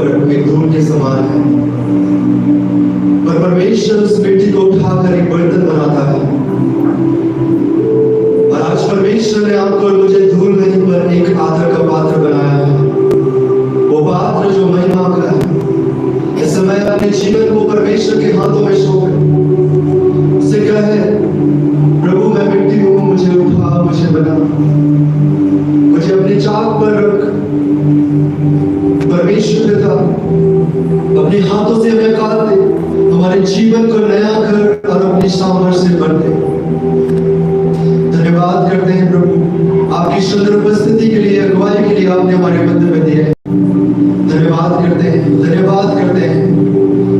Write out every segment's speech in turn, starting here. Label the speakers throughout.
Speaker 1: पर एक धूल के समान है, पर परमेश्वर उस मिट्टी को उठाकर एक बर्तन बनाता है। और आज परमेश्वर ने आपको और मुझे धूल नहीं पर एक आदर का पात्र बनाया है। वो पात्र जो महिमा का है। इस समय अपने जीवन को परमेश्वर के हाथों में सौंप उसे कहे, प्रभु मैं मिट्टी हूं, मुझे उठा, मुझे बना, मुझे अपनी चाक पर रख। परमेश्वर पिता अपने हाथों से हमें काट दे, हमारे जीवन को नया कर और अपनी सामर्थ्य से भर दे। धन्यवाद करते हैं प्रभु आपकी सुंदर उपस्थिति के लिए, अगुवाई के लिए आपने हमारे मध्य में दिए। धन्यवाद करते हैं, धन्यवाद करते हैं।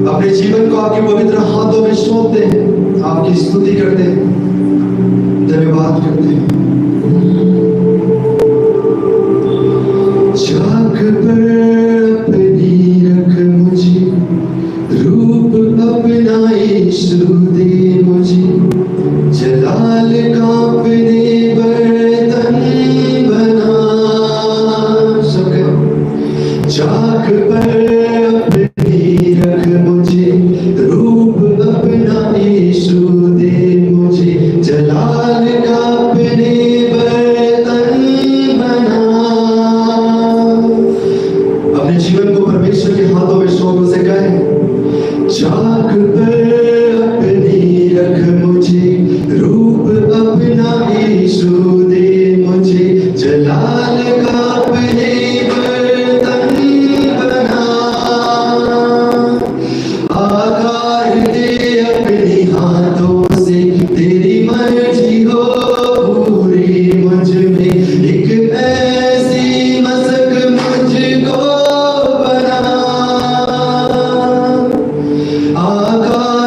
Speaker 1: अपने जीवन को आपके पवित्र हाथों में सौंपते हैं, आपकी स्तुति करते हैं, धन्यवाद करते हैं। चाक पर अपनी रख मुझे, रूप अपना यीशु दे मुझे, जलाल का अपने बर्तन बना। चाक पर अपनी रख मुझे, रूप अपना यीशु दे मुझे, जलाल का अपने बर्तन बना। अपने जीवन को परमेश्वर के हाथों में सौंप से कहे, चाक पर अपनी रख मुझे, रूप अपना यीशु दे मुझे, जलाल का अपने बर्तन बना। आकार दे अपने हाथों से, तेरी मर्जी हो पूरी मुझ में, एक ऐसी मसक मुझको बना। आकार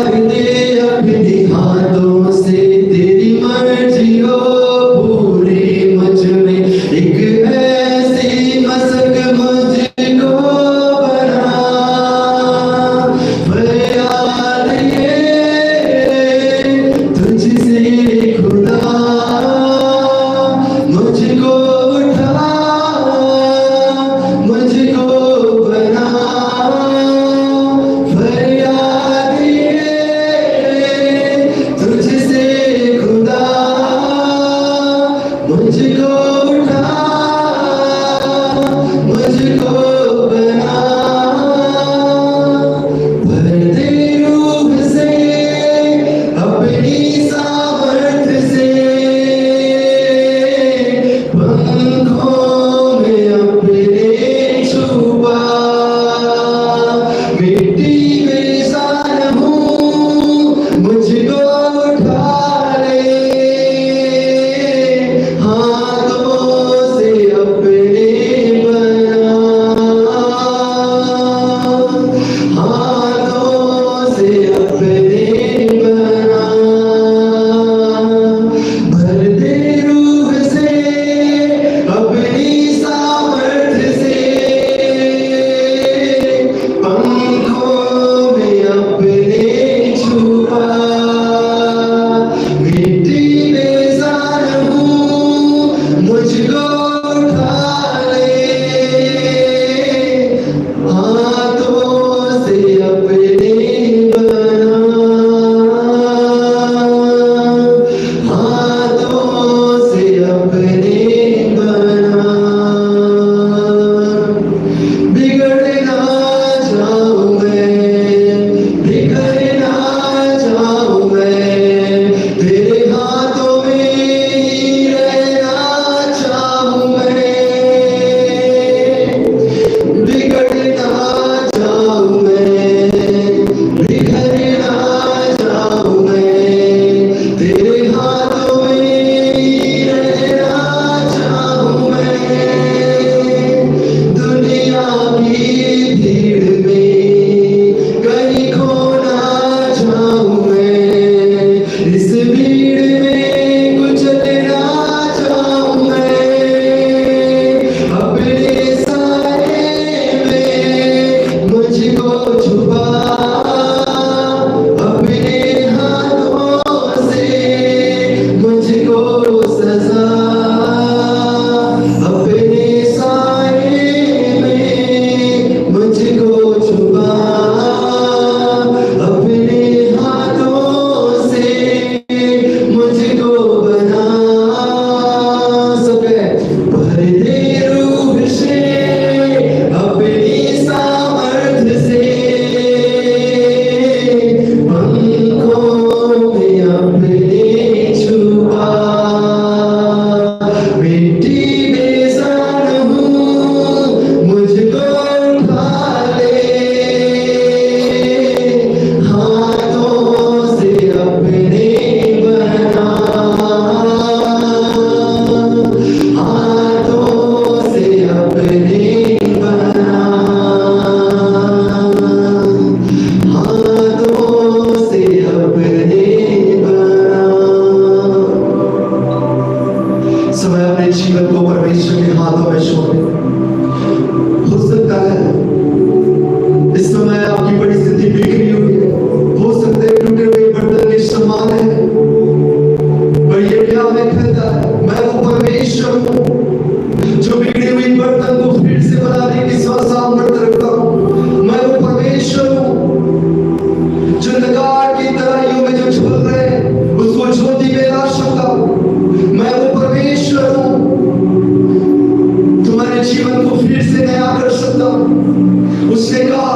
Speaker 1: उसने कहा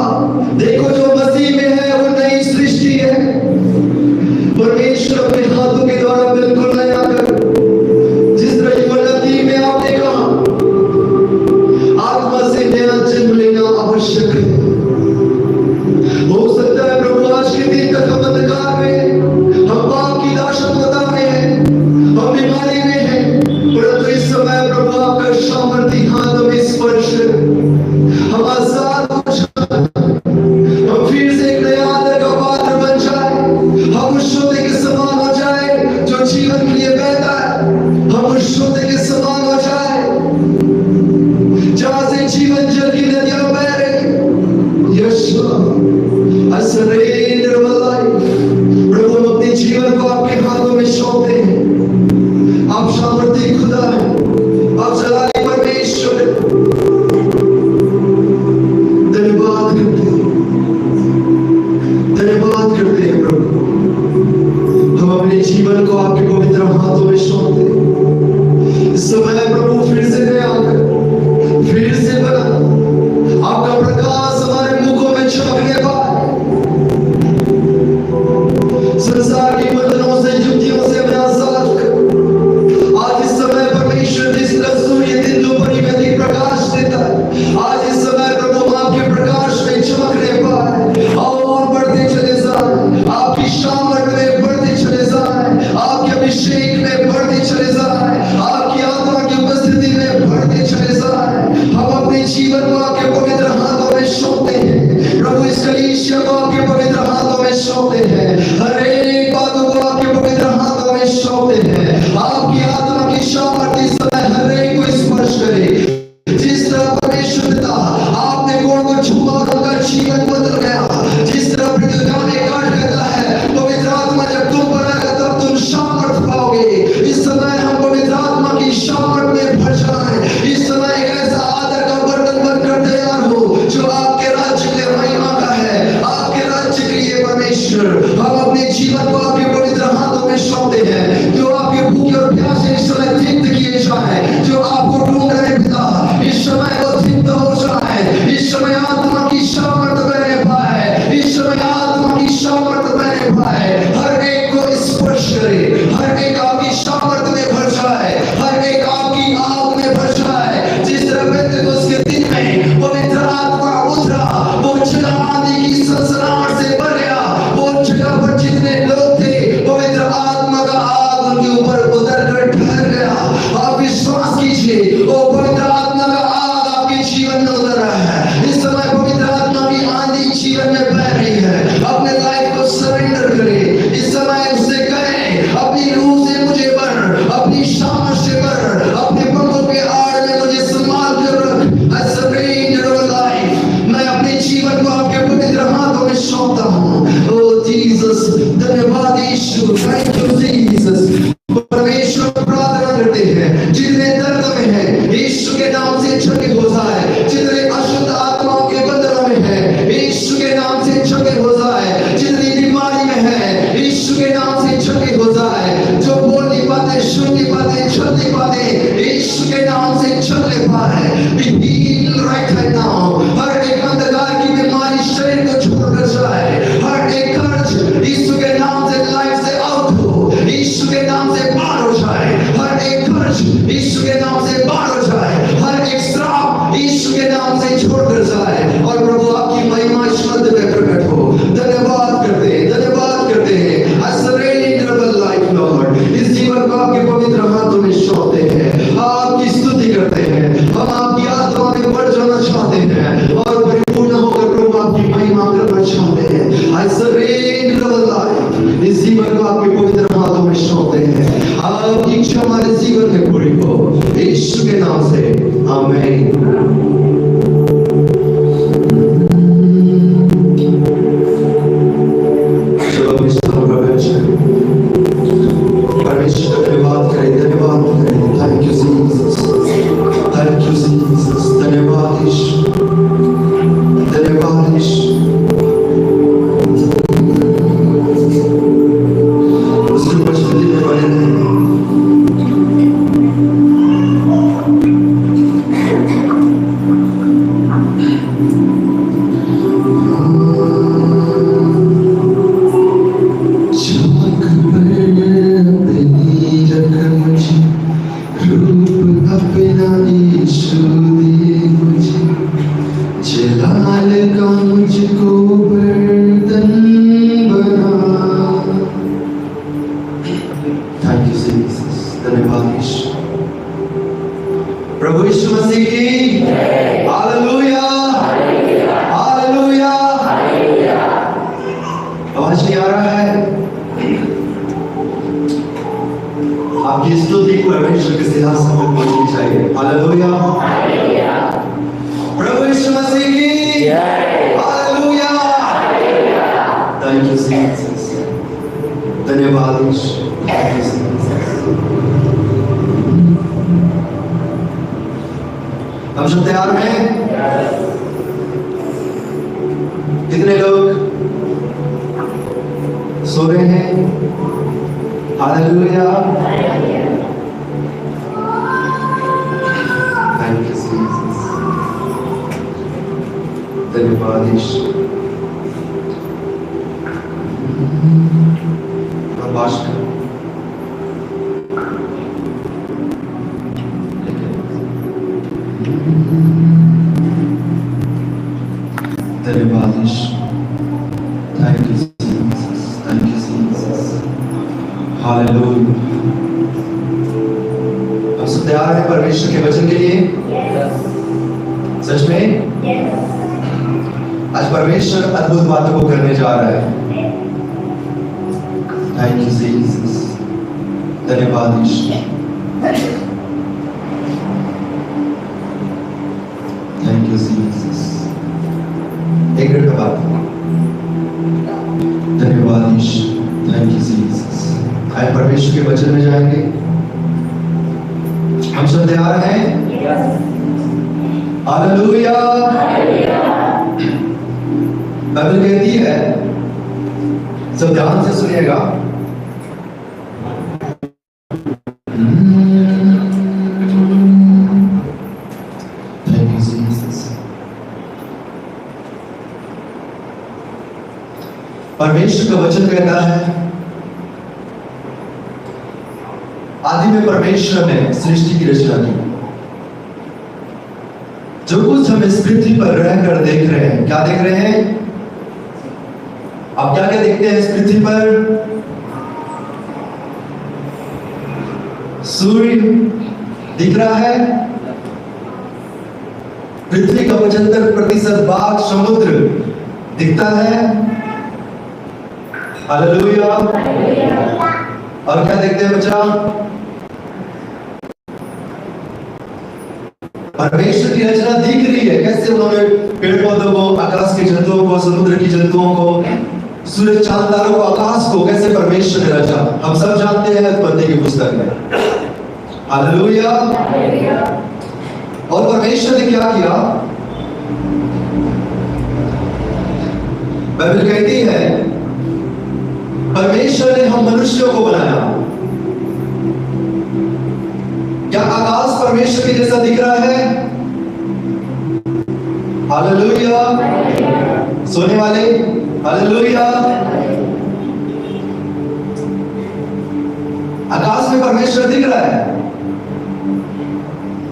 Speaker 1: देखो जो मसीह में है वो नई सृष्टि है। परमेश्वर अपने हाथों के द्वारा बिल्कुल नया कर, जिस तरह यूहन्ना में आपने कहा आत्मा से नया जन्म लेना आवश्यक है। हो सकता है प्रभु आज के दिन तक हम अंधकार में, हम पाप की दासत्वता में हैं, हम बीमारी में हैं, परंतु इस समय प्रभु आपका सामर्थी हाथ हमें स्पर्श करे, हम आजाद हो जाए, हम फिर से एक नया आदर का पात्र बन जाए, हम उस सोते के समान हो जाए जो जीवन के लिए बहता है, हम उस सोते के समान हो जाए जहां से जीवन जल की नदियां बह रही। यीशु I surrender my life। प्रभु हम अपने जीवन को आपके हाथों में सौंपते हैं। आप सामर्थी खुदा है, आप सलाही परमेश्वर है। धन्यवाद करते हैं प्रभु। हम अपने जीवन को आपके पवित्र हाथों में सौंपते हैं। इस समय प्रभु फिर से नया आकर, फिर से बना आपका प्रकाश हमारे मुखों में चमकने पाए। संसार की बंधनों से, युक्तियों से हमें आजाद कर। आज इस समय परमेश्वर जिस तरह सूर्य दिन दोपहर में अधिक प्रकाश देता है, आज इस समय प्रभु आपके प्रकाश में चमकने पाए और बढ़ते चले जाए, आपकी सामर्थ में बढ़ते चले जाए, आपके अभिषेक में बढ़ते चले जाए, आपकी आत्मा की उपस्थिति में बढ़ते चले जाए। हम अपने जीवन को आपके पवित्र हाथों में सौंपते हैं प्रभु। इस कलीसिया को आपके पवित्र हाथों में सौंपते हैं, हर एक बातों को आपके पवित्र हाथों में सौंपते हैं। आपकी आत्मा की सामर्थ इस समय हर एक को स्पर्श करे। जिस तरह परमेश्वर पिता आपने गोड़ को छुआ और उनका जीवन बदल गया, जिस तरह पृथ्वी में काट कहता है पवित्र आत्मा जब तुम पर आएगा तब तुम सामर्थ पाओगे। इस समय हम पवित्र आत्मा की सामर्थ में भर जाएं। इस समय एक ऐसा आदर का बर्तन बनकर तैयार हो जो आपके राज्य के लिए महिमा का है, आपके राज्य के लिए परमेश्वर। हम अपने जीवन को आपके पवित्र हाथों में सौंपते हैं। जो आपके भूखे और प्यासे इस समय तृप्त किए जाए, जो आपको ढूंढ रहे पिता इस समय वो तृप्त हो जाए। इस समय आत्मा की सामर्थ बने पाए, इस समय आत्मा की सामर्थ बने पाए। हर एक को स्पर्श करे, हर एक आपकी सामर्थ में भर जाए, हर एक आपकी आग में भर जाए। जिस तरह पेंतिकुस्त के दिन में पवित्र आत्मा उतरा, वो जगह आंधी की सनसनाहट से भर गया। वो जगह पर जितने लोग थे पवित्र आत्मा का आग उनके ऊपर उतर कर ठहर गया। आप विश्वास कीजिए वो पवित्र आत्मा का आग आपके जीवन में उतर रहा है। इस समय पवित्र आत्मा की आंधी जीवन में बह रही है। अपने लाइफ को सरेंडर करें। इस समय उससे कहें अपनी रूह से मुझे भर, अपनी सामर्थ से भर, अपने पंखों के आड़ में मुझे संभाल कर रख। I surrender my life। मैं अपने जीवन को आपके पवित्र हाथों में सौंपता हूँ। ओ जीसस, धन्यवाद यीशु, थैंक यू जीसस। परमेश्वर प्रार्थना करते हैं जितने दर्द में है यीशु के नाम से छुटे हो जाए, जितने अशुद्ध आत्माओं के बंधनों में है यीशु के नाम से छुटे हो जाए, जितनी बीमारी में है यीशु के नाम से छुटे हो जाए, जो बोल नहीं पाते, सुन नहीं पाते, चल नहीं पाते, यीशु के नाम से चलने पाए। Be healed right now। हर एक अंधकार की बीमारी शरीर को छोड़कर जाए, हर एक कर्ज यीशु के नाम से लाइफ से आउट हो, यीशु के नाम से बाहर हो जाए। हर एक कर्ज यीशु के नाम से बाहर हो जाए, हर एक श्राप यीशु के नाम से छोड़कर जाए और प्रभु आपकी महिमा इस मध्य में प्रकट हो। धन्यवाद करते हैं, धन्यवाद करते हैं। I surrender my life Lord। इस जीवन को आपके पवित्र हाथों में सौंपते हैं, आपकी स्तुति करते हैं। हम आपकी आत्मा में बढ़ जाना चाहते हैं और परिपूर्ण होकर प्रभु आपकी महिमा करना चाहते हैं। I surrender my life। इस जीवन को आपके पवित्र हाथों में सौंपते हैं। आपकी इच्छा हमारे जीवन में पूरी हो, यीशु के नाम से आमीन। का मुझको बर्तन बना। थैंक यू जीसस, धन्यवाद यीशु। प्रभु यीशु मसीह की हालेलुया, हालेलुया। आवाज नहीं आ रहा है? आपकी स्तुति को परमेश्वर के सिंहासन पर पहुंचनी चाहिए। हालेलुया, प्रभु यीशु मसीह की हालेलुया। थैंक यू जीसस, धन्यवाद यीशु। हम सब तैयार हैं? कितने लोग सो रहे हैं? हालेलुया, थैंक यू जीसस, धन्यवाद यीशु। भाषण धन्यवाद यीशु, thank you Jesus, thank you Jesus, hallelujah. हम सब तैयार हैं परमेश्वर के वचन के लिए? सच में? आज परमेश्वर अद्भुत बातों को करने जा रहा है। थैंक यू जीसस, धन्यवाद यीशु, थैंक यू जीसस। एक मिनट का बात, धन्यवाद यीशु, थैंक यू जीसस। आज परमेश्वर के वचन में जाएंगे। हम सब तैयार हैं? हालेलुया। बाइबल कहती है, सब ध्यान से सुनिएगा, परमेश्वर का वचन कहता है, आदि में परमेश्वर ने सृष्टि की रचना की। जो कुछ हम इस पृथ्वी पर रहकर देख रहे हैं, क्या देख रहे हैं? आप क्या क्या देखते हैं इस पृथ्वी पर? सूर्य दिख रहा है, पृथ्वी का 75% भाग समुद्र दिखता है। हालेलुया। और क्या देखते हैं बच्चा? परमेश्वर की रचना दिख रही है, कैसे उन्होंने पेड़ पौधों को, आकाश के जंतुओं को, समुद्र की जंतुओं को, सूरज चांद तारों को, आकाश को कैसे परमेश्वर ने रचा। हम सब जानते हैं उत्पत्ति की पुस्तक में। हालेलुया। और परमेश्वर ने क्या किया? बाइबल कहती है, परमेश्वर ने हम मनुष्यों को बनाया। क्या आकाश परमेश्वर के जैसा दिख रहा है? हालेलुया। सोने वाले, हालेलुया। आकाश में परमेश्वर दिख रहा है।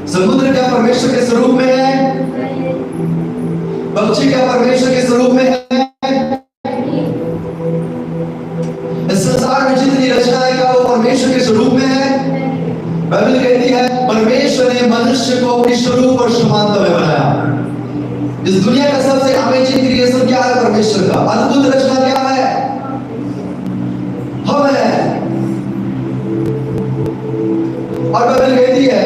Speaker 1: समुद्र क्या परमेश्वर के स्वरूप में है? पक्षी क्या परमेश्वर के स्वरूप में है? इस संसार में जितनी रचना है, क्या वो परमेश्वर के स्वरूप में है? बाइबल कहती है, परमेश्वर ने मनुष्य को अपने स्वरूप और समानता में बनाया। इस दुनिया का सबसे अमेजिंग क्रिएशन क्या है? परमेश्वर का अद्भुत रचना क्या है? हम हैं। और बाइबल कहती है,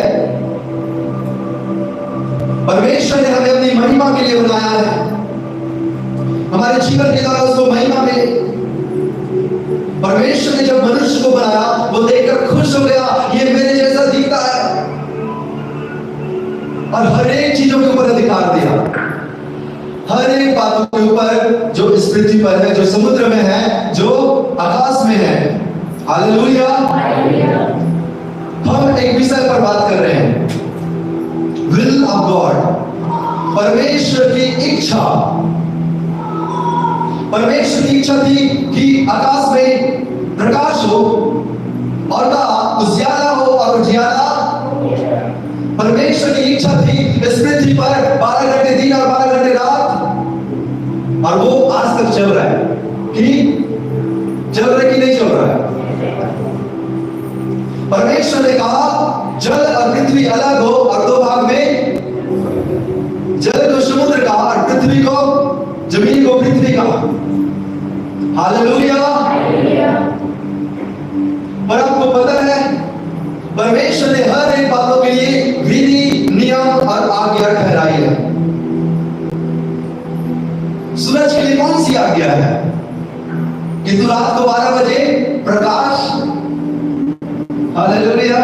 Speaker 1: परमेश्वर ने हमें अपनी महिमा के लिए बनाया है। हमारे जीवन के द्वारा उसको महिमा मिले। परमेश्वर ने जब मनुष्य को बनाया, वो देखकर खुश हो गया, ये मेरे जैसा दिखता है, और हर एक चीजों के ऊपर अधिकार दिया। हर एक बातों के ऊपर, जो इस पृथ्वी पर है, जो समुद्र में है, जो आकाश में है। हालेलुया। हम एक विषय पर बात कर रहे हैं, विल ऑफ गॉड, परमेश्वर की इच्छा। परमेश्वर की इच्छा थी कि आकाश में प्रकाश हो, और कहा उजियारा हो, और उजियारा। परमेश्वर की इच्छा थी इस पृथ्वी पर 12 घंटे दिन और 12 घंटे रात और वो आज तक चल रहा है। कि चल रहा है कि नहीं चल रहा है? परमेश्वर ने कहा जल और पृथ्वी अलग हो और दो भाग में, जल को समुद्र का और पृथ्वी को, जमीन को पृथ्वी का। हालेलुया। पर आपको पता है परमेश्वर ने हर एक बातों के लिए विधि, नियम और आज्ञा ठहराई है। सूरज के लिए कौन सी आज्ञा है? कि तू रात को 12 बजे प्रकाश, हालेलुया,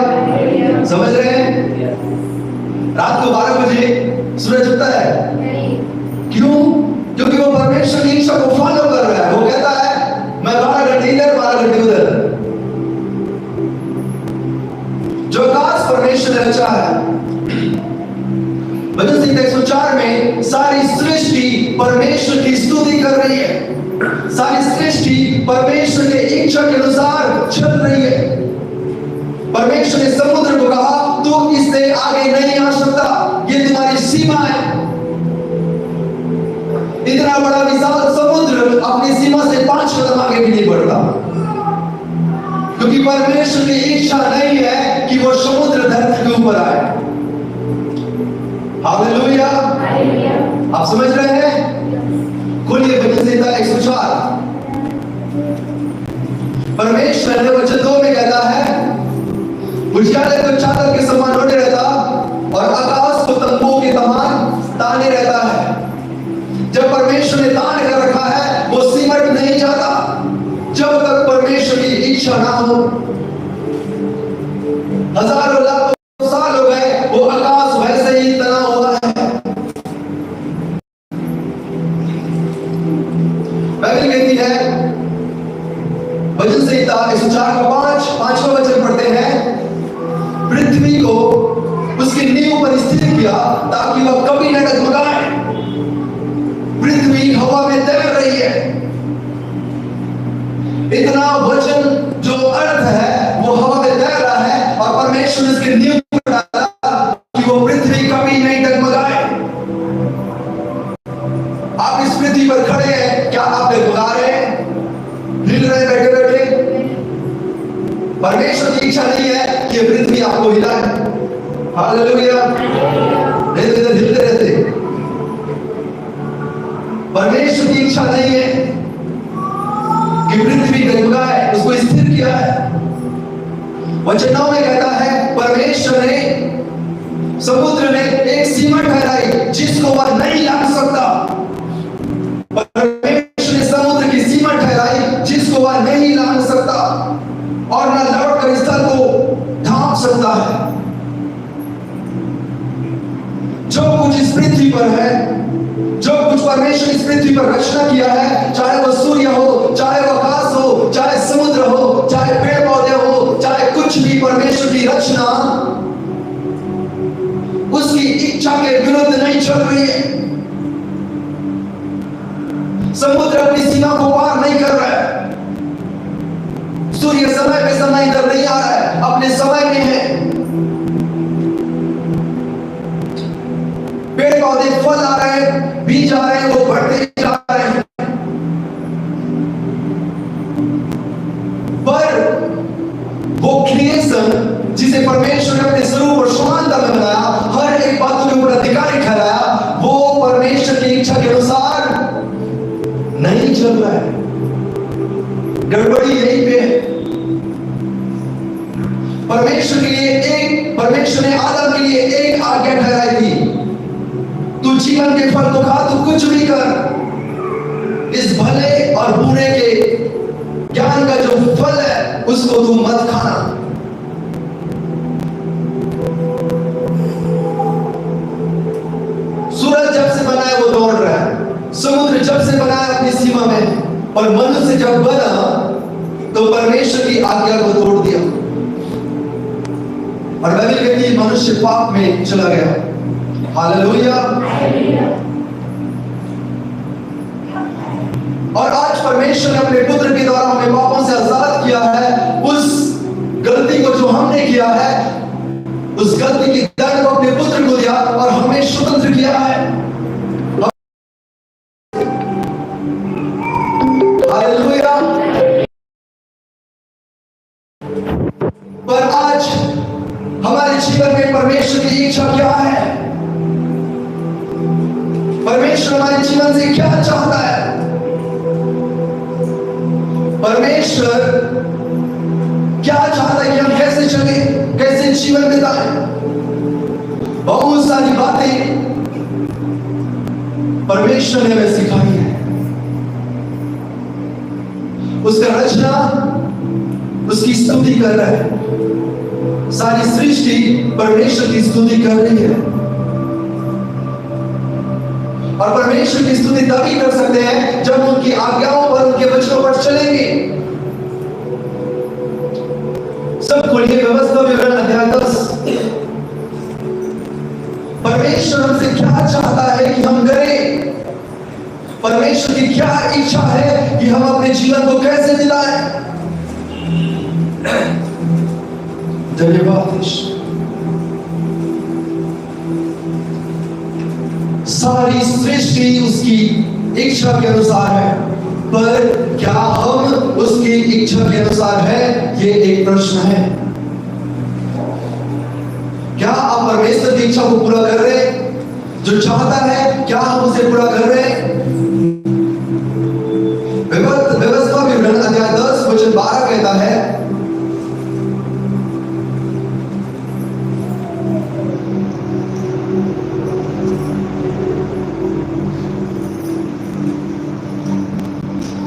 Speaker 1: समझ रहे हैं? रात को 12 बजे सूरज उगता है। क्यों? क्योंकि वो परमेश्वर की इच्छा को फॉलो कर रहा है। वो कहता है मैं 12 घंटे इधर 12 घंटे उधर। जो आकाश परमेश्वर ने रचा है, भजन संहिता 104 में सारी सृष्टि परमेश्वर की स्तुति कर रही है। सारी सृष्टि परमेश्वर के इच्छा के अनुसार चल रही है। परमेश्वर ने समुद्र को कहा तू इससे आगे नहीं आ सकता, ये तुम्हारी सीमा है। इतना बड़ा विशाल समुद्र अपनी सीमा से 5 कदम आगे भी नहीं बढ़ता, क्योंकि परमेश्वर की इच्छा नहीं है कि वो समुद्र धरती के ऊपर आए। हालेलुया। आप समझ रहे हैं? खोलिए भजन संहिता 104। परमेश्वर ने वचन 2 में कहता है उजियाले को चादर के समान ओढ़े रहता और आकाश को तंबू के समान ताने रहता है। जब परमेश्वर ने तान कर रखा है वो सिमट नहीं जाता जब तक परमेश्वर की इच्छा ना हो। हजारों लाखों साल हो गए, वो आकाश वैसे ही तना हुआ है। बाइबल कहती है भजन संहिता 104 का 5वां वचन पढ़ते हैं, पृथ्वी को उसकी नींव पर स्थिर किया ताकि वह कभी न डगमगाए। पृथ्वी हवा में तैर रही है। इतना वचन जो अर्थ है वो हवा में तैर रहा है और परमेश्वर ने इसके नींव पर डाला कि वो पृथ्वी कभी नहीं डगमगाए। आप इस पृथ्वी पर खड़े हैं, क्या आप डगमगा रहे हैं? हिल रहे बैठे बैठे? परमेश्वर की इच्छा नहीं है कि पृथ्वी आपको हिलाए। हालेलुया। नहीं तो इधर हिलते रहते। परमेश्वर की इच्छा नहीं है कि पृथ्वी डगमगाए, उसको स्थिर किया है। वचन 9 में कहता है परमेश्वर ने समुद्र ने एक सीमा ठहराई जिसको वह नहीं लांघ सकता। परमेश्वर ने समुद्र की सीमा ठहराई जिसको वह नहीं लांघ सकता और न लौट कर स्थल को ढांप सकता है। जो कुछ इस पृथ्वी पर है, जो कुछ परमेश्वर इस पृथ्वी पर रचना किया है, चाहे वह सूर्य हो, चाहे वह आकाश हो, चाहे समुद्र हो, चाहे पेड़ पौधे हो, चाहे कुछ भी परमेश्वर की रचना उसकी इच्छा के विरुद्ध नहीं चल रही है। समुद्र अपनी सीमा को पार नहीं कर रहा है। सूर्य समय पे समय इधर नहीं आ रहा है, अपने समय में है। पेड़ पौधे फल आ रहे हैं, बीज आ रहे हैं, वो बढ़ते जा रहे हैं। पर वो क्रिएशन जिसे परमेश्वर ने अपने स्वरूप और समानता में बनाया, हर एक बातों के ऊपर अधिकारी ठहराया, वो परमेश्वर की इच्छा के अनुसार नहीं चल रहा है। गड़बड़ी यहीं पे है। परमेश्वर ने आदम के लिए एक आज्ञा ठहराई थी, तू जीवन के फल को खा, तू कुछ भी कर, इस भले और बुरे के ज्ञान का जो फल है उसको तू मत खाना। सूरज जब से बना है वो दौड़ रहा है, समुद्र जब से बना है अपनी सीमा में, और मनुष्य जब बना तो परमेश्वर की आज्ञा को तोड़ दिया और बाइबल कहती है मनुष्य पाप में चला गया। हालेलुया। और आज परमेश्वर ने अपने पुत्र के द्वारा हमें पापों से आजाद किया है। उस गलती को जो हमने किया है, उस गलती की दंड को अपने पुत्र को दिया और हमें स्वतंत्र किया है। परमेश्वर की इच्छा क्या है, परमेश्वर हमारे जीवन से क्या चाहता है। परमेश्वर क्या चाहता है कि हम कैसे चले, कैसे जीवन बिताएं। बहुत सारी बातें परमेश्वर ने हमें सिखाई है। उसका रचना उसकी स्तुति कर रहा है, सारी सृष्टि परमेश्वर की स्तुति कर रही है। और परमेश्वर की स्तुति तभी कर सकते हैं जब उनकी आज्ञाओं पर, उनके वचनों पर चलेंगे। सब खोलिए व्यवस्था विवरण अध्याय 10। परमेश्वर हमसे क्या चाहता है कि हम करें, परमेश्वर की क्या इच्छा है कि हम अपने जीवन को कैसे बिताएं। धन्यवाद। सारी सृष्टि उसकी इच्छा के अनुसार है, पर क्या हम उसकी इच्छा के अनुसार है, ये एक प्रश्न है। क्या आप परमेश्वर की इच्छा को पूरा कर रहे हैं? जो चाहता है क्या हम उसे पूरा कर रहे हैं? व्यवस्था विवरण अध्याय 10 वचन 12 कहता है,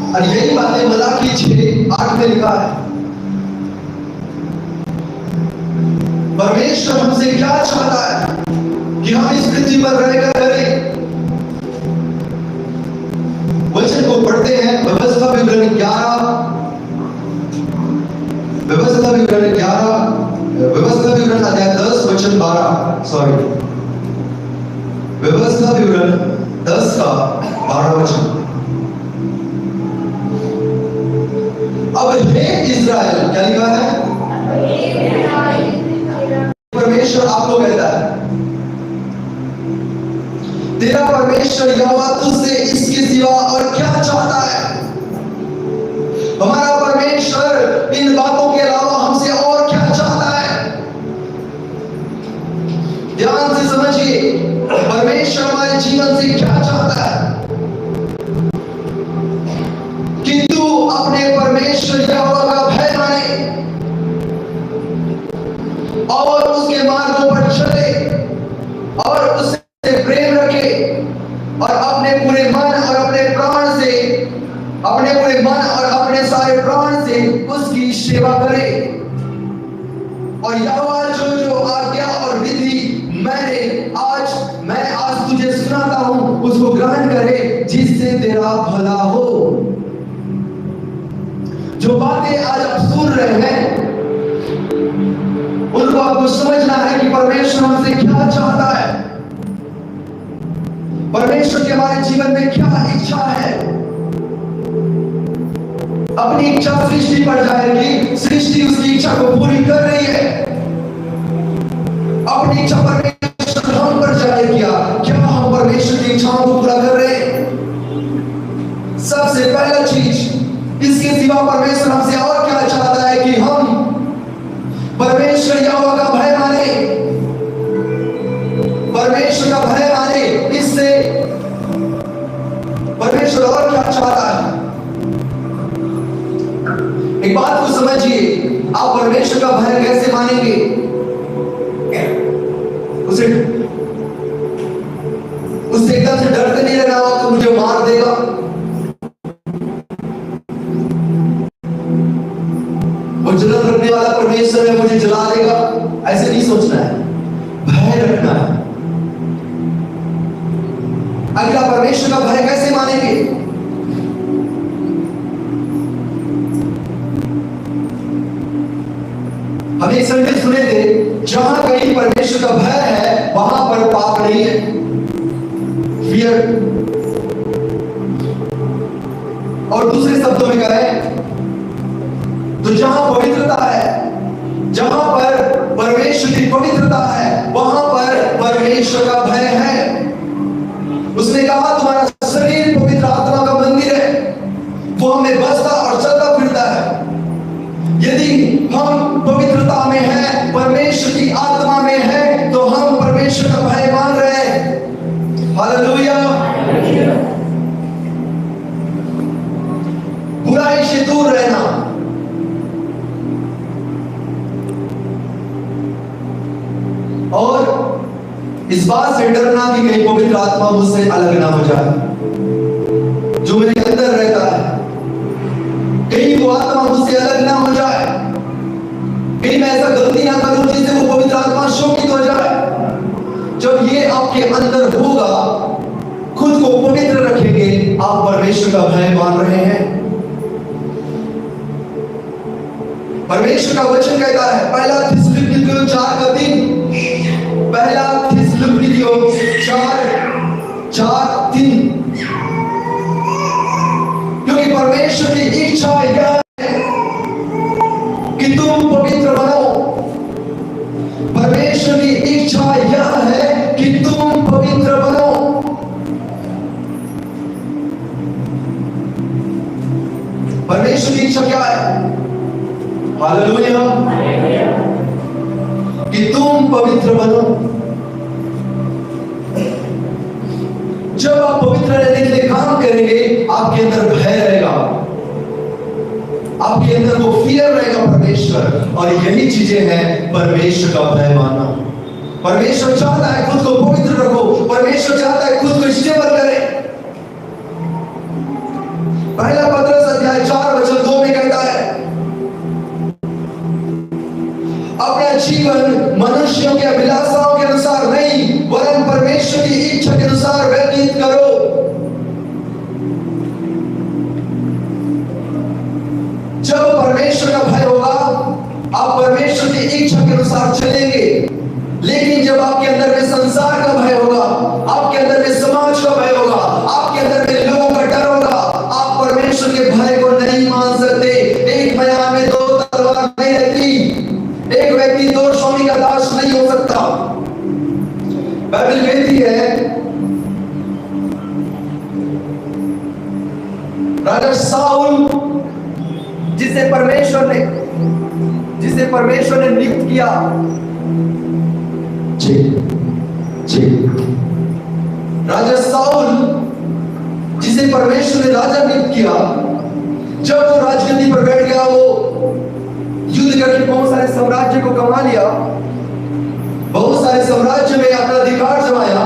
Speaker 1: और यही बातें मलाकी 6:8 में लिखा है। परमेश्वर हमसे क्या चाहता है कि हम इस पृथ्वी पर रहकर करें। वचन को पढ़ते हैं, व्यवस्था विवरण 11, व्यवस्था विवरण अध्याय 10 वचन 12, सॉरी, व्यवस्था विवरण 10 का 12 वचन। अब हे इज़राइल, क्या लिखा है? परमेश्वर आपको कहता है, तेरा परमेश्वर यहोवा तुझसे इसके सिवा और क्या चाहता है। हमारा परमेश्वर इन बातों के अलावा हमसे और क्या चाहता है। ध्यान से समझिए, परमेश्वर हमारे जीवन से क्या चाहता है कि तू अपने परमेश्वर यहोवा का भय माने और उसके मार्गों पर चले और उससे प्रेम रखे और अपने पूरे मन और अपने प्राण से, अपने पूरे मन और अपने सारे प्राण से उसकी सेवा करे। और यहोवा जो आज्ञा और विधि मैं आज तुझे सुनाता हूं, उसको ग्रहण करे, जिससे तेरा भला हो। जो बातें आज आप सुन रहे हैं उनको आपको समझना है कि परमेश्वर हमसे क्या चाहता है, परमेश्वर के हमारे जीवन में क्या इच्छा है। अपनी इच्छा सृष्टि पर जाएगी, सृष्टि उसकी इच्छा को पूरी कर रही है। अपनी इच्छा परमेश्वर हम पर जाएगी, क्या हम परमेश्वर की इच्छाओं को पूरा कर रहे हैं? सबसे पहला चीज, इसके सिवा परमेश्वर हमसे और क्या चाहता है कि हम परमेश्वर यहोवा का भय माने, परमेश्वर का भय माने। इससे परमेश्वर और क्या चाहता है? एक बात को समझिए, आप परमेश्वर का भय कैसे मानेंगे? उससे एकदम से डरते नहीं रहना हो तो मुझे मार देगा, वो जलन रखने वाला परमेश्वर है, मुझे जला देगा, ऐसे नहीं सोचना है, भय रखना है। अगला, परमेश्वर का भय कैसे मानेंगे? हम एक संदेश सुने थे, जहां कहीं परमेश्वर का भय है वहां पर पाप नहीं है, फियर। और दूसरे शब्दों में कहें तो जहां पवित्रता है, जहां पर परमेश्वर की पवित्रता है, वहां पर परमेश्वर का भय है। उसने कहा तुम्हारा शरीर पवित्र आत्मा का मंदिर है, वो हमें बसता और चलता फिरता है। यदि हम पवित्रता में हैं, परमेश्वर की आत्मा में हैं, बात से डरना कि कहीं पवित्र आत्मा मुझसे अलग ना हो जाए, जो मेरे अंदर रहता है, कहीं वो आत्मा मुझसे अलग ना हो जाए, कहीं मैं ऐसा गलती ना करूं जिससे वो पवित्र आत्मा शोकित हो जाए। जब ये आपके अंदर होगा, खुद को पवित्र रखेंगे, आप परमेश्वर का भय मान रहे हैं। परमेश्वर का वचन कहता है, पहला थिस्सलुनीकियों 4:3, पहला थिस्सलुनीकियों 4:3, क्योंकि परमेश्वर की इच्छा यह है कि तुम पवित्र बनो। परमेश्वर की इच्छा यह है कि तुम पवित्र बनो। परमेश्वर की इच्छा क्या है? हालेलुया, कि तुम पवित्र बनो। जब आप पवित्र रहने के लिए काम करेंगे, आपके अंदर भय रहेगा, आपके अंदर वो फियर रहेगा परमेश्वर, और यही चीजें हैं परमेश्वर का भय मानना। परमेश्वर चाहता है खुद को पवित्र रखो, परमेश्वर चाहता है खुद को स्टेबल करे। पहला पत्रस अध्याय 4:2 में कहता है, अपना जीवन मनुष्यों के अभिलाषाओं के अनुसार नहीं, वरन परमेश्वर की इच्छा के अनुसार व्यतीत करो। जब परमेश्वर का भय होगा, आप परमेश्वर की इच्छा के अनुसार चलेंगे। लेकिन जब आपके अंदर में संसार का भय होगा, आपके अंदर में समाज का भय होगा, आपके अंदर में लोगों का डर होगा, आप परमेश्वर के भय को नहीं मान सकते। एक म्यान में दो तलवार नहीं रहती, एक व्यक्ति दो स्वामी का दास नहीं हो सकता। बाइबल कहती है, राजा साउल जिसे परमेश्वर ने नियुक्त किया, राजा साउल जिसे परमेश्वर ने राजा नियुक्त किया, जब वो राजगद्दी पर बैठ गया, वो युद्ध करके बहुत सारे साम्राज्य को कमा लिया, बहुत सारे साम्राज्य में अपना अधिकार जमाया।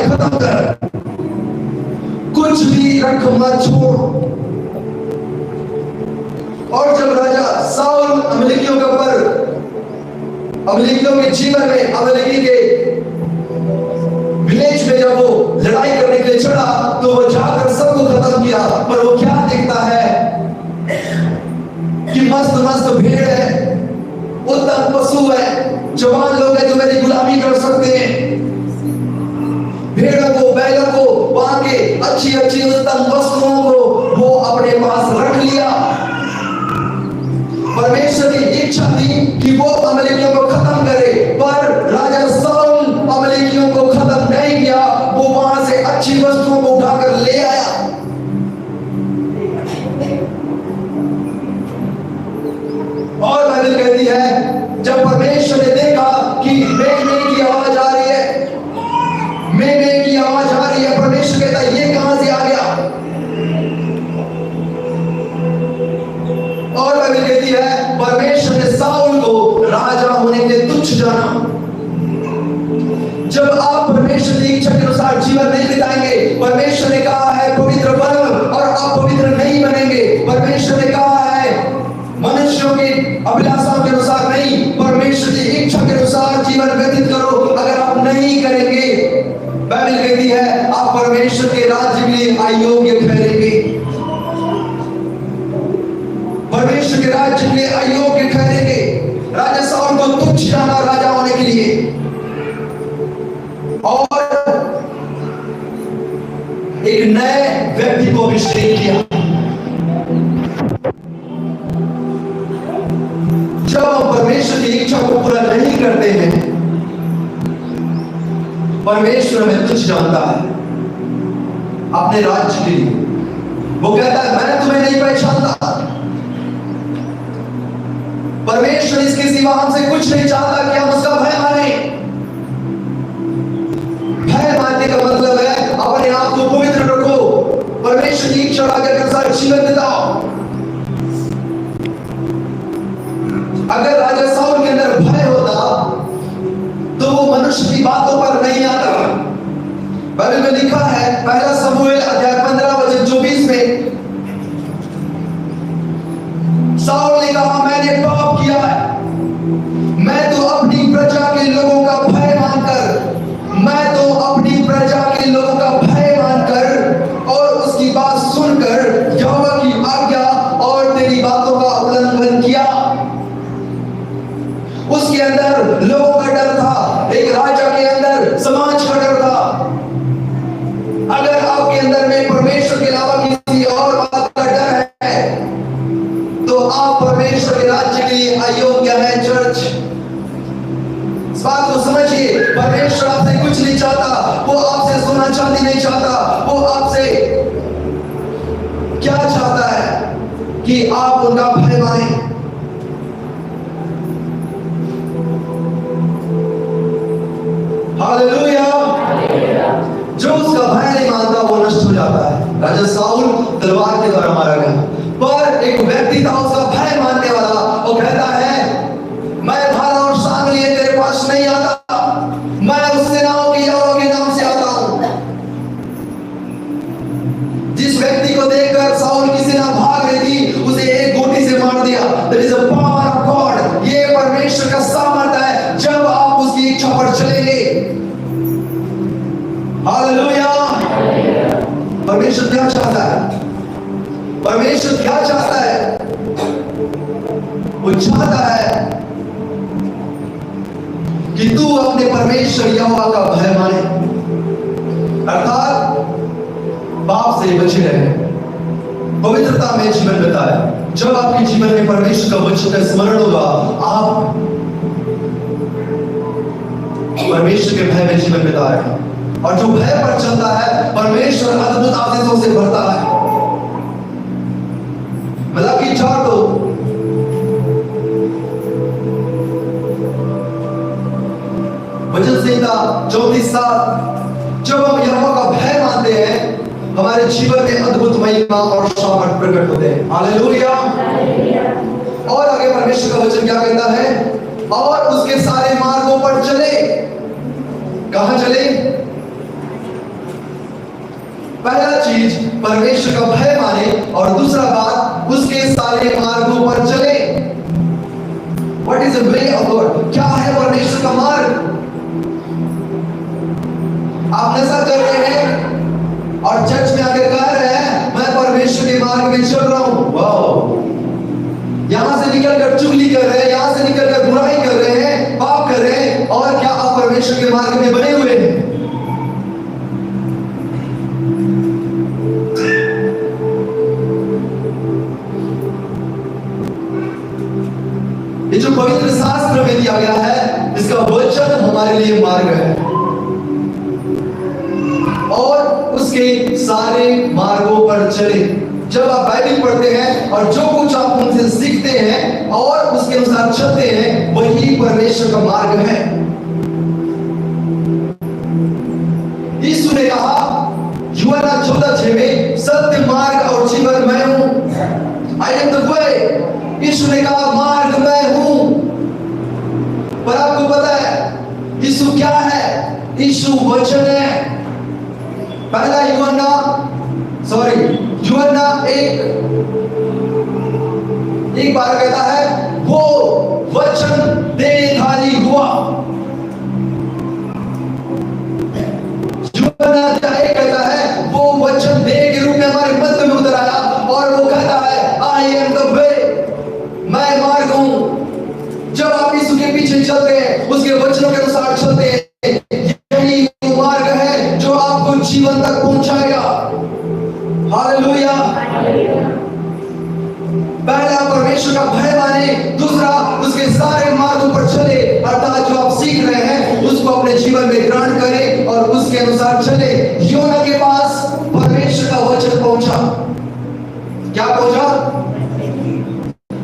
Speaker 1: खत्म कर, कुछ भी रख मत छोड़। और जब राजा साउल अमलेकियों के जीवन में, अमलेकी के विलेज में जब वो लड़ाई करने के लिए चढ़ा, तो वो जाकर सबको खत्म किया। पर वो क्या देखता है कि मस्त मस्त भेड़ है, उत्तम पशु है, जवान लोग हैं जो मेरी गुलामी कर सकते हैं। भेड़ों को, बैलों को, वहां के अच्छी अच्छी उत्तम वस्तुओं को वो अपने पास रख लिया। परमेश्वर की इच्छा थी कि वो अमलेकियों को खत्म करे, पर राजा साउल अमलेकियों को खत्म नहीं किया, वो वहां से अच्छी वस्तुओं को उठाकर ले आया। और बाइबल कहती है, जब परमेश्वर ने देखा कि मेघ की आवाज आ रही है, मेघ की आवाज आ रही है, परमेश्वर कहता है ये कहां से आ गया? और बाइबल कहती है, परमेश्वर ने साउल को राजा होने के लिए तुच्छ जाना। जब आप परमेश्वर की इच्छा के अनुसार जीवन नहीं बिताएंगे, परमेश्वर ने कहा है पवित्र बनो, और आप पवित्र नहीं बनेंगे। परमेश्वर ने कहा है मनुष्यों की अभिलाषाओं के अनुसार नहीं, परमेश्वर की इच्छा के अनुसार जीवन व्यतीत करो। अगर आप नहीं करेंगे, बाइबल कहती है आप परमेश्वर के राज्य के लिए अयोग्य ठहरेंगे, परमेश्वर के राज्य के लिए अयोग्य ठहरेंगे। राजा साउल को तुच्छ जाना राजा होने के लिए, और एक नए व्यक्ति को अभिषेक किया। जब हम परमेश्वर की इच्छा को पूरा नहीं करते हैं, परमेश्वर हमें तुच्छ जानता है अपने राज्य के लिए। वो कहता है मैं तुम्हें नहीं पहचानता। परमेश्वर इसके सिवा हमसे कुछ नहीं चाहता कि हम उसका भय माने। भय मानने का मतलब है अपने आप को पवित्र परमेश्वर की इच्छा के अनुसार जीवन बिताओ। अगर राजा साउल के अंदर भय होता तो वो मनुष्य की बातों पर नहीं आता। बाइबल में लिखा है पहला शमूएल अध्याय 15:24 में, साउल ने कहा मैंने पाप किया है, मैं तो अपनी प्रजा के लोगों का भय मानकर और उसकी बात सुनकर यहोवा की आज्ञा और तेरी बातों का उल्लंघन किया। उसके अंदर लोगों का डर था, एक राजा के अंदर समाज का डर था। अगर आपके अंदर में परमेश्वर के अलावा किसी और बात का डर है तो आप परमेश्वर के राज्य के लिए अयोग्य हैं। चर्च, इस बात को समझिए, परमेश्वर आपसे कुछ नहीं चाहता, वो आपसे सोना चांदी नहीं चाहता, वो आपसे क्या चाहता है कि आप उनका भय माने। हालेलुया। जो उसका भय नहीं मानता वो नष्ट हो जाता है। राजा साउल तलवार के द्वारा मारा गया, पर एक व्यक्ति था उसका भय मानने वाला। वो कहता है मैं भाला और सांग लिए तेरे पास नहीं आता, मैं उस सेनाओं के यहोवा के नाम से आता हूं। जिस व्यक्ति को देखकर साउल की सेना भाग रही थी उसे एक गोटी से मार दिया। That is the power of God। ये परमेश्वर का सामर्थ्य है जब आप उसकी इच्छा पर चलेंगे। हालेलुया। परमेश्वर क्या चाहता है? परमेश्वर क्या चाहता है? वो चाहता है कि तू अपने परमेश्वर यहोवा का भय माने, अर्थात पाप से बचे रहे, पवित्रता में जीवन बिताए। जब आपके जीवन में परमेश्वर का वचन का स्मरण होगा, आप परमेश्वर के भय में जीवन बिता रहे हैं। और जो भय पर चलता है परमेश्वर अद्भुत आशीषों से भरता है। मलाकी 4:2, वचन संहिता 34:7। जब हम यहोवा का भय मानते हैं हमारे जीवन में अद्भुत महिमा और सामर्थ प्रकट होते हैं। हालेलुया। और आगे परमेश्वर का वचन क्या कहता है? और उसके सारे मार्गों पर चले। कहां चले? पहला चीज परमेश्वर का भय माने और दूसरा बात उसके सारे मार्गों पर चले। What is the way of God? क्या है परमेश्वर का मार्ग? आप नशा कर रहे हैं और चर्च में आकर कह रहे हैं मैं परमेश्वर के मार्ग में चल रहा हूं। वाह! यहां से निकलकर चुगली कर रहे हैं, यहां से निकलकर बुराई कर रहे हैं, पाप कर रहे हैं, और क्या आप परमेश्वर के मार्ग में बने हुए हैं? ये जो पवित्र शास्त्र में दिया गया है इसका वचन हमारे लिए मार्ग है और उसके सारे मार्गों पर चले। जब आप बाइबल पढ़ते हैं और जो कुछ आप उनसे सीखते हैं और उसके अनुसार चलते हैं वही परमेश्वर का मार्ग है। यीशु ने कहा यूहन्ना 14:6 में सत्य मार्ग और जीवन मैं हूं। I am the way. यीशु ने कहा मार्ग मैं हूं। पर आपको पता है यीशु क्या है? यीशु वचन है। पहला यूहन्ना 1 बार कहता है वो वचन देहधारी हुआ। यूहन्ना 1 कहता है वो वचन देह के रूप में हमारे मध्य में उतर आया और वो कहता है आई एम द वे, मैं मार्ग हूं। जब आप यीशु के पीछे चलते हैं उसके वचनों के अनुसार चलते हैं, यही वो मार्ग है जो आपको जीवन तक पहुंचाएगा। हालेलुया। पहला परमेश्वर का भय माने, दूसरा उसके सारे मार्गों पर चले, अर्थात जो आप सीख रहे हैं उसको अपने जीवन में ग्रहण करें और उसके अनुसार चले। योना के पास परमेश्वर का वचन पहुंचा। क्या पहुंचा?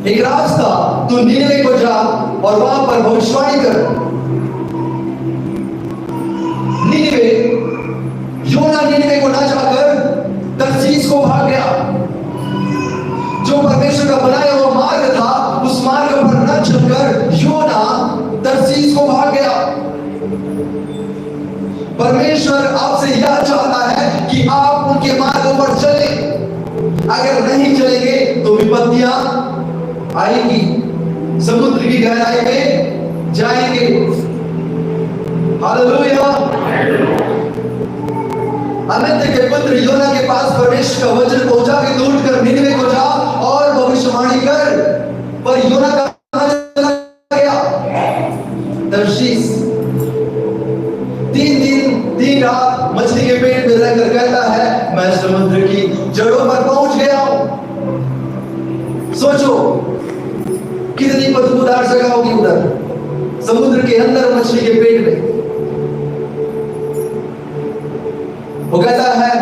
Speaker 1: एक रास्ता, तू नीनवे को जा और वहां पर भविष्यवाणी कर। नीनवे, योना नीनवे को ना जाकर तर्शीश को भाग परमेश्वर का बनाया हुआ मार्ग था, उस मार्ग पर न चलकर योना तर्सीस को भाग गया। परमेश्वर आपसे यह चाहता है कि आप उनके मार्गों पर चलें। अगर नहीं चलेंगे तो विपत्तियां आएगी, समुद्र की गहराई में जाएंगे। हालेलुया। अमित्य के पुत्र योना के पास परमेश्वर का वचन पहुंचा कि तू उठकर निनवे को जा और भविष्यवाणी कर, पर योना कहां चला गया? तर्शीश। 3 दिन 3 रात मछली के पेट में रहकर कहता है मैं समुद्र की जड़ों पर पहुंच गया हूं। सोचो कितनी बदबूदार जगह होगी उधर, समुद्र के अंदर मछली के पेट में। वो कहता है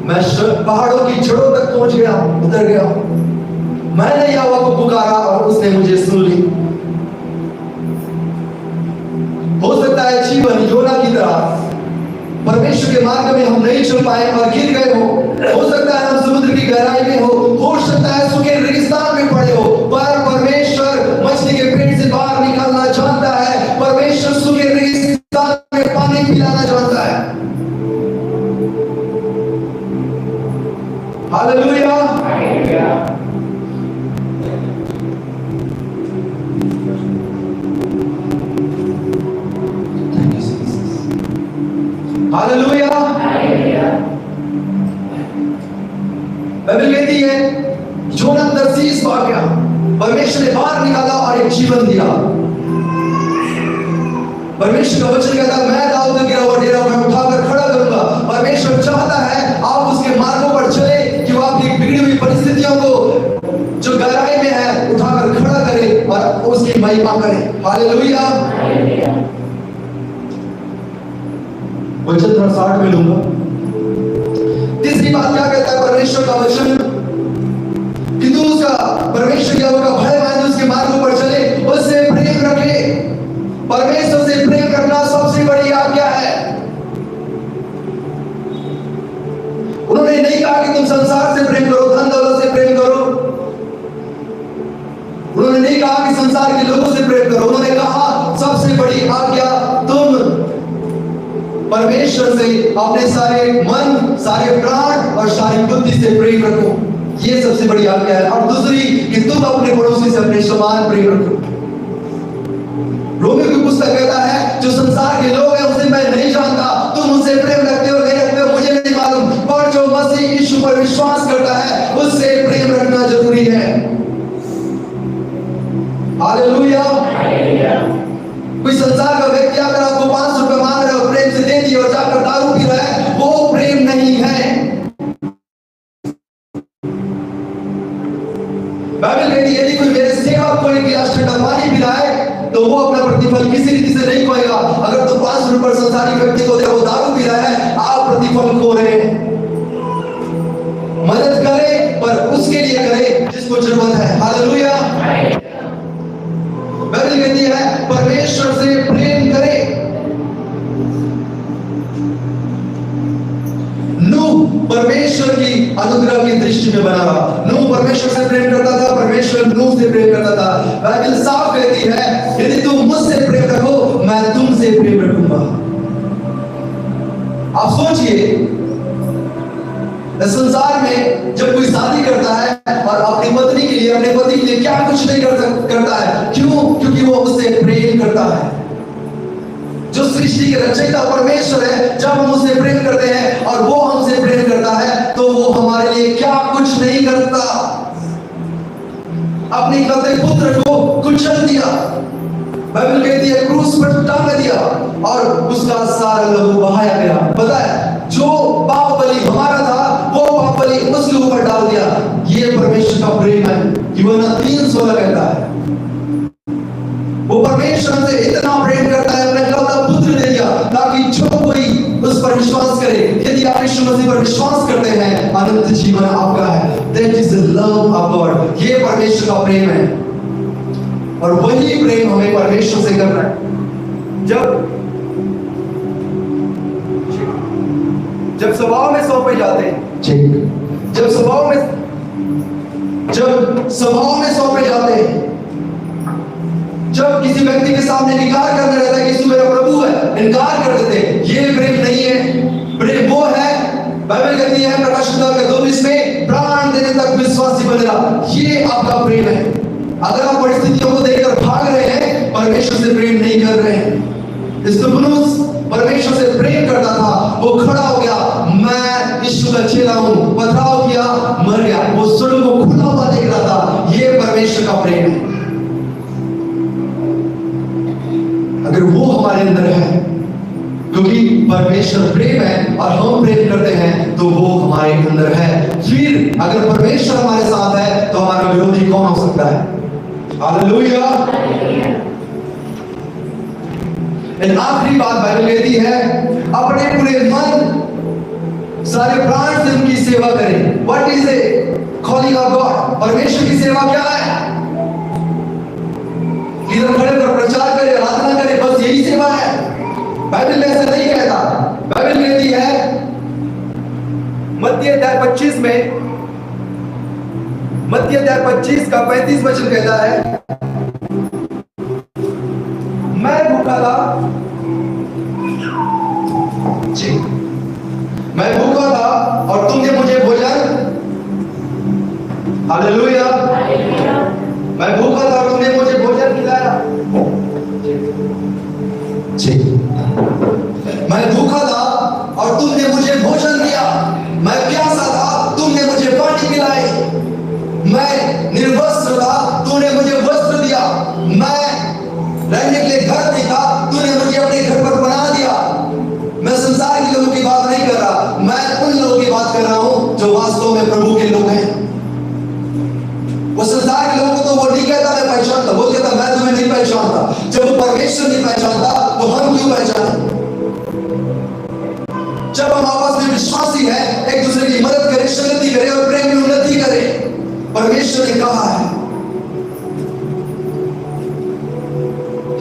Speaker 1: मैं पहाड़ों की जड़ों तक पहुंच गया, उतर गया। मैंने यहोवा को पुकारा और उसने मुझे सुन ली। हो सकता है जीवन योना की तरह परमेश्वर के मार्ग में हम नहीं चल पाए और गिर गए हो सकता है हम समुद्र की गहराई में हो सकता है सूखे रेगिस्तान में पड़े हो, पर परमेश्वर मछली के पेट से बाहर निकालना चाहता है। परमेश्वर सूखे रेगिस्तान में पानी पिलाना चाहता है। हालेलुया। हालेलुया। बाइबल कहती है योना तर्शीश भाग गया, परमेश्वर ने बाहर निकाला और एक जीवन दिया। परमेश्वर का वचन कहता है मैं दाऊद का गिरा हुआ डेरा मैं उठाकर खड़ा करूंगा। परमेश्वर चाहता है आप उसके मार्गों पर चले कि वो आपकी बिगड़ी हुई परिस्थितियों को जो गहराई में है उठाकर खड़ा करे और उसकी महिमा करे। हालेलुया। वचन 60 में लूंगा। तीसरी बात क्या कहता है परमेश्वर का वचन कि तू उसका परमेश्वर यहोवा का भय माने, उसके मार्गों पर चले, उससे प्रेम रखे। परमेश्वर से प्रेम करना सबसे बड़ी आज्ञा है। उन्होंने नहीं कहा कि तुम संसार से प्रेम करो, धन दौलत से प्रेम करो। उन्होंने नहीं कहा कि संसार के लोगों से प्रेम करो। उन्होंने कहा सबसे बड़ी आज्ञा तुम परमेश्वर से अपने सारे मन, सारे प्राण और सारी बुद्धि से प्रेम रखो। ये सबसे बड़ी आज्ञा है। और दूसरी कि तुम अपने पड़ोसी से अपने समान प्रेम रखो। रोमियो की पुस्तक कहता है जो संसार के लोग हैं उसे मैं नहीं जानता, तुम उनसे प्रेम रखते हो नहीं रखते हो मुझे नहीं मालूम, पर जो मसीह यीशु पर विश्वास करता है उससे प्रेम रखना जरूरी है। हालेलुया। कोई संसार का व्यक्ति अगर आपको 500 रुपए मांग रहे हो प्रेम से दे दिए और जाकर दारू पी रहा है, वो प्रेम नहीं है। बाइबल कहती है यदि कोई मेरे सेवक को एक गिलास ठंडा पानी पिलाए तो वो अपना प्रतिफल किसी रीति से नहीं खोएगा। अगर तो 500 रुपए संसारी व्यक्ति को दे वो दारू पी रहा है, आप प्रतिफल खो रहे हैं। मदद करे पर उसके लिए करे जिसको जरूरत है। हालेलुया। बाइबल कहती है परमेश्वर से प्रेम करे। नूह परमेश्वर की अनुग्रह की दृष्टि में बना रहा। नूह परमेश्वर से प्रेम करता था, परमेश्वर नूह से प्रेम करता था। बाइबल साफ कहती है यदि तुम मुझसे प्रेम रखो मैं तुमसे प्रेम रखूंगा। आप सोचिए इस संसार में जब कोई शादी करता है और अपनी पत्नी के लिए, अपने पति के लिए क्या कुछ नहीं करता है, क्यों? क्योंकि वो उससे प्रेम करता है। जो सृष्टि के रचयिता परमेश्वर है, जब हम उससे प्रेम करते हैं और वो हमसे प्रेम करता है तो वो हमारे लिए क्या कुछ नहीं करता। अपने इकलौते पुत्र को कुचल दिया। बाइबल कहती है क्रूस पर टांग दिया और उसका सारा लहू बहाया गया। पता है जो पाप बलि हमारा था वो पाप बलि उसके ऊपर डाल दिया। ये परमेश्वर का प्रेम है। यूहन्ना 3:16 कहता है वो परमेश्वर से इतना प्रेम करता है अपने इकलौता पुत्र दे दिया ताकि जो कोई उस पर विश्वास करे। यदि आप यीशु मसीह पर विश्वास करते हैं अनंत जीवन आपका है। That is the love of God. ये परमेश्वर का प्रेम है और वही प्रेम हमें परमेश्वर से करना है। जब स्वभाव में सौंपे जाते हैं, जब स्वभाव में जब सभाओं में सौंपे जाते हैं, जब किसी व्यक्ति के सामने इनकार करने रहता है कि यीशु मेरा प्रभु है, इनकार कर देते हैं, ये प्रेम नहीं है। प्रेम वो है, बाइबल कहती है प्रकाशित के 2 में प्राण देने तक विश्वासी बनेगा, ये आपका प्रेम है। अगर आप परिस्थितियों को देखकर भाग रहे हैं, परमेश्वर से प्रेम नहीं कर रहे हैं। स्तिफनुस परमेश्वर से प्रेम करता था, वो खड़ा हो गया, मैं यीशु का चेला हूं, पथराव किया, मर गया, वो स्वर्ग को खुला हुआ देख रहा था। ये परमेश्वर का प्रेम है। अगर वो हमारे अंदर है, क्योंकि परमेश्वर प्रेम है और हम प्रेम करते हैं, तो वो हमारे अंदर है। फिर अगर परमेश्वर हमारे साथ है तो हमारा विरोधी कौन हो सकता है? हालेलुया। आखिरी बात बाइबल कहती है, अपने पूरे मन सारे प्राण से उनकी सेवा करें। What is it? Calling of God. परमेश्वर की सेवा क्या है? इधर खड़े होकर प्रचार करे, आराधना करे, बस यही सेवा है? बाइबल ऐसा नहीं कहता। बाइबल कहती है मत्ती अध्याय 25 में, मत्ती अध्याय 25 का 35 वचन कहता है, मैं भूखा था, जी, मैं भूखा था और तुमने मुझे भोजन, हालेलुया, मैं भूखा था और तुमने मुझे भोजन खिलाया। जी, मैं भूखा था और तुमने मुझे भोजन दिया, मैं प्यासा था, तुमने मुझे पानी पिलाए, मैं निर्वस्त्र था, तूने मुझे वस्त्र दिया, मैं रहने के लिए घर नहीं था, तूने मुझे अपने घर पर बना दिया। मैं संसार के लोगों की बात नहीं कर रहा, मैं उन लोगों की बात कर रहा हूं जो वास्तव में प्रभु के लोग हैं। वो संसार के लोगों को तो वो नहीं कहता मैं पहचानता, वो कहता मैं तुम्हें नहीं पहचानता। जब वो परमेश्वर नहीं पहचानता तो हम क्यों पहचाने? जब हम आपस में विश्वासी हैं, एक दूसरे की मदद करें, संगति करें और प्रेम में उन्नति करें। परमेश्वर ने कहा है,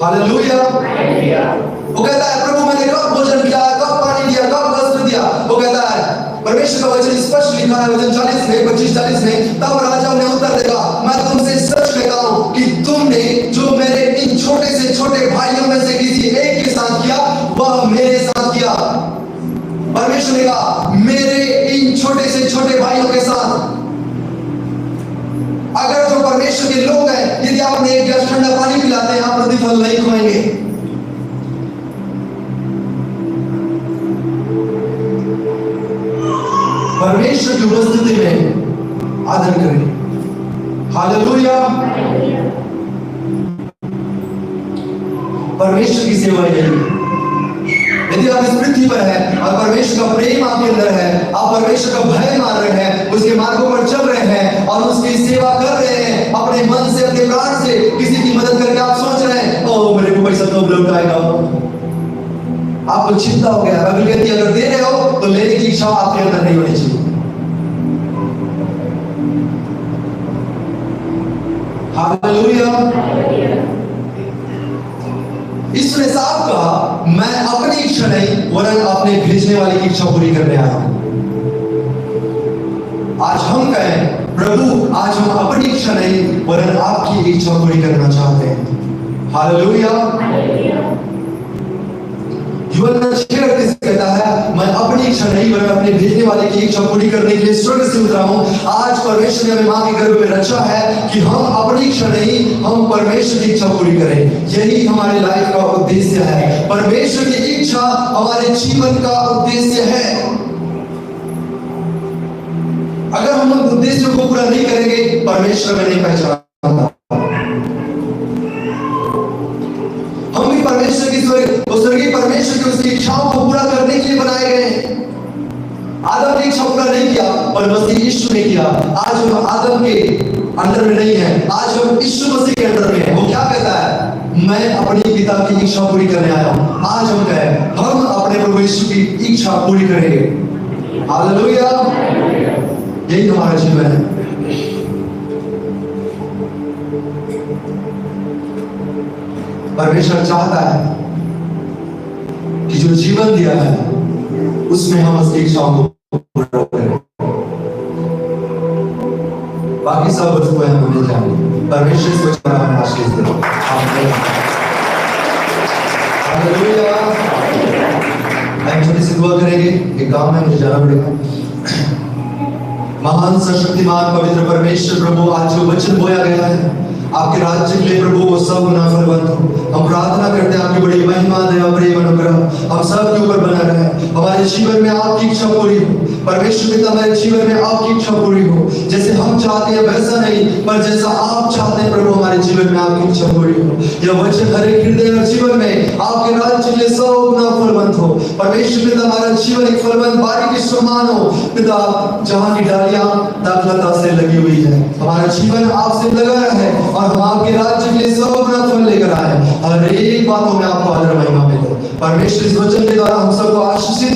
Speaker 1: हालेलुया। वो कहता है प्रभु मैंने कब भोजन किया, कब पानी दिया, कब वस्त्र दिया? वो कहता है, परमेश्वर का वचन स्पष्ट लिखा है वचन 40 में 25-40 में, तब राजा ने उत्तर देगा, मैं तुमसे सच कहता हूं कि तुमने जो मेरे इन छोटे से छोटे भाइयों में से किसी एक के साथ किया, वह मेरे साथ किया। परमेश्वर ने कहा मेरे इन छोटे से छोटे भाइयों के साथ। अगर जो परमेश्वर के लोग हैं, यदि आप उन्हें एक गिलास ठंडा पानी पिलाते हैं, आप प्रतिफल नहीं खोएंगे। परमेश्वर की उपस्थिति में आदर करें। हालेलुया। परमेश्वर की सेवा यही है। यदि आप इस पृथ्वी पर हैं और परमेश्वर का प्रेम आपके अंदर है, आप परमेश्वर का भय मान रहे हैं, उसके मार्गों पर चल रहे हैं और उसकी सेवा कर रहे हैं, अपने मन से, अपने प्राण से, किसी की मदद करके आप सोच रहे हैं ओह मेरे को पैसा तो लौट आएगा, आपको चिंता हो गया। बाइबल कहती है अगर दे रहे हो तो लेने की इच्छा आपके अंदर नहीं होनी चाहिए। हालेलुया। इसने साफ कहा मैं अपनी इच्छा नहीं वरन अपने भेजने वाले की इच्छा पूरी करने आया हूं। आज हम कहें प्रभु आज हम अपनी इच्छा नहीं वरन आपकी इच्छा पूरी करना चाहते हैं। हालेलुया। यूहन्ना 6:38 कहता है मैं अपनी इच्छा नहीं वरन अपने भेजने वाले की इच्छा पूरी करने के लिए स्वर्ग से उतरा हूं। आज परमेश्वर ने हमें मां के गर्भ में रचा है कि हम अपनी इच्छा नहीं, हम परमेश्वर की इच्छा पूरी करें। यही हमारे लाइफ का उद्देश्य है। परमेश्वर की इच्छा हमारे जीवन का उद्देश्य है। अगर हम उन उद्देश्यों को पूरा नहीं करेंगे, परमेश्वर में नहीं पहचानता। हम भी परमेश्वर की स्वर्गीय परमेश्वर की उसकी इच्छाओं को पूरा करने के लिए बनाए गए हैं। आदम ने इच्छा पूरा नहीं किया पर मसीह यीशु ने किया। आज हम आदम के अंडर में नहीं है, आज हम यीशु मसीह के अंडर में है। वो क्या कहता है मैं अपनी पिता की इच्छा पूरी करने आया हूं। आज हम कहें हम अपने प्रभु यीशु की इच्छा पूरी करेंगे। हालेलुया। यही हमारा जीवन है। परमेश्वर चाहता है कि जो जीवन दिया है उसमें हम उसकी इच्छाओं को पूरा करें। बाकी सब वस्तुएं हमें मिल जाएंगी। परमेश्वर इस वचन में हमें आशीष दे। आमीन। हालेलुया। हम छोटी सी दुआ करेंगे। एक काम है, मुझे जाना पड़ेगा। महान सर्वशक्तिमान पवित्र परमेश्वर प्रभु, आज जो वचन बोया गया है आपके राज्य के लिए प्रभु, वो सब गुना फलवंत हो। हम प्रार्थना करते हैं आपकी बड़ी महिमा, दया, प्रेम, अनुग्रह हम सब के ऊपर बना रहे। हमारे जीवन में आपकी इच्छा पूरी हो परमेश्वर पिता, हमारे जीवन में आपकी इच्छा पूरी हो। जैसे हम चाहते हैं वैसा नहीं, पर जैसा आप चाहते हैं प्रभु, हमारे जीवन में आपकी इच्छा पूरी हो। यह वचन हर एक हृदय और जीवन में आपके राज्य के लिए 100 गुना फलवंत हो परमेश्वर पिता। हमारा जीवन एक फलवंत बारी के समान हो पिता, जहाँ की डालियां दाखलता से लगी हुई है। हमारा जीवन आपसे लगा है और हम आपके राज्य के लिए 100 गुना फल लेकर आए। हर एक बातों में आपको आदर महिमा मिले परमेश्वर। इस वचन के द्वारा हम सबको आशीषित